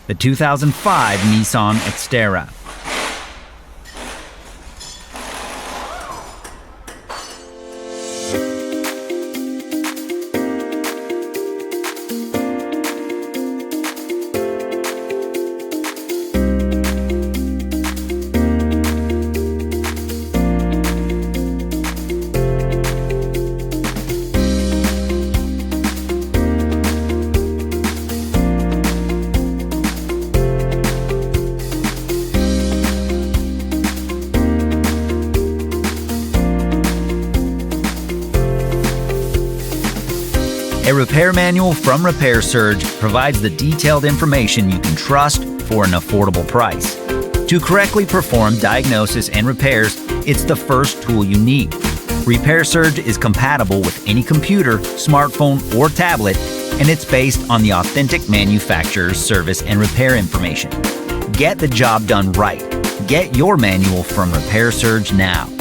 the 2005 Nissan Xterra. A repair manual from Repair Surge provides the detailed information you can trust for an affordable price. To correctly perform diagnosis and repairs, it's the first tool you need. Repair Surge is compatible with any computer, smartphone, or tablet, and it's based on the authentic manufacturer's service and repair information. Get the job done right. Get your manual from Repair Surge now.